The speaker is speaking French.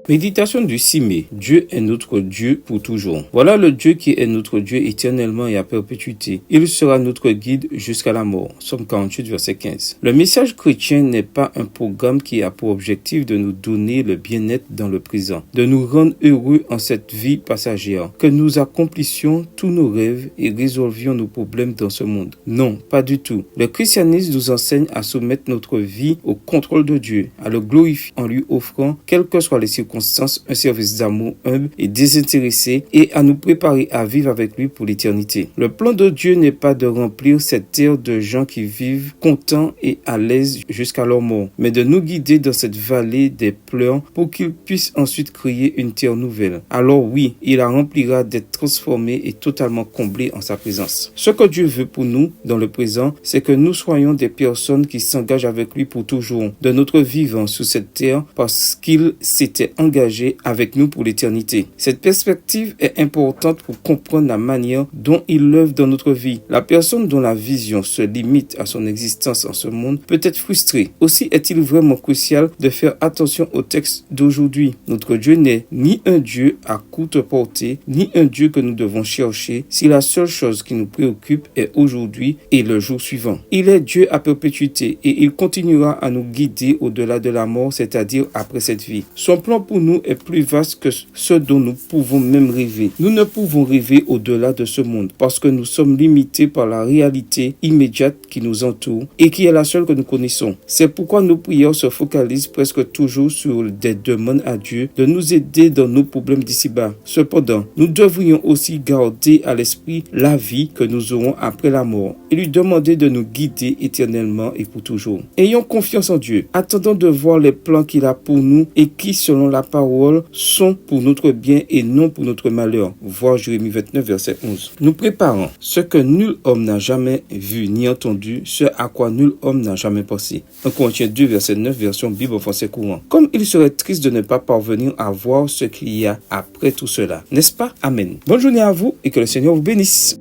Méditation du 6 mai. Dieu est notre Dieu pour toujours. Voilà le Dieu qui est notre Dieu éternellement et à perpétuité. Il sera notre guide jusqu'à la mort. Somme 48, verset 15. Le message chrétien n'est pas un programme qui a pour objectif de nous donner le bien-être dans le présent, de nous rendre heureux en cette vie passagère, que nous accomplissions tous nos rêves et résolvions nos problèmes dans ce monde. Non, pas du tout. Le christianisme nous enseigne à soumettre notre vie au contrôle de Dieu, à le glorifier en lui offrant, quelles que soient les circonstances, un service d'amour humble et désintéressé et à nous préparer à vivre avec lui pour l'éternité. Le plan de Dieu n'est pas de remplir cette terre de gens qui vivent contents et à l'aise jusqu'à leur mort, mais de nous guider dans cette vallée des pleurs pour qu'ils puissent ensuite créer une terre nouvelle. Alors oui, il la remplira d'être transformé et totalement comblé en sa présence. Ce que Dieu veut pour nous dans le présent, c'est que nous soyons des personnes qui s'engagent avec lui pour toujours, de notre vivant sur cette terre parce qu'il s'était engagé avec nous pour l'éternité. Cette perspective est importante pour comprendre la manière dont il œuvre dans notre vie. La personne dont la vision se limite à son existence en ce monde peut être frustrée. Aussi est-il vraiment crucial de faire attention au texte d'aujourd'hui. Notre Dieu n'est ni un Dieu à courte portée, ni un Dieu que nous devons chercher si la seule chose qui nous préoccupe est aujourd'hui et le jour suivant. Il est Dieu à perpétuité et il continuera à nous guider au-delà de la mort, c'est-à-dire après cette vie. Son plan pour nous est plus vaste que ce dont nous pouvons même rêver. Nous ne pouvons rêver au-delà de ce monde parce que nous sommes limités par la réalité immédiate qui nous entoure et qui est la seule que nous connaissons. C'est pourquoi nos prières se focalisent presque toujours sur des demandes à Dieu de nous aider dans nos problèmes d'ici-bas. Cependant, nous devrions aussi garder à l'esprit la vie que nous aurons après la mort et lui demander de nous guider éternellement et pour toujours. Ayons confiance en Dieu, attendons de voir les plans qu'il a pour nous et qui, selon la parole, sont pour notre bien et non pour notre malheur. Voir Jérémie 29, verset 11. Nous préparons ce que nul homme n'a jamais vu ni entendu, ce à quoi nul homme n'a jamais pensé. 1 Corinthiens 2, verset 9, version Bible en français courant. Comme il serait triste de ne pas parvenir à voir ce qu'il y a après tout cela. N'est-ce pas? Amen. Bonne journée à vous et que le Seigneur vous bénisse.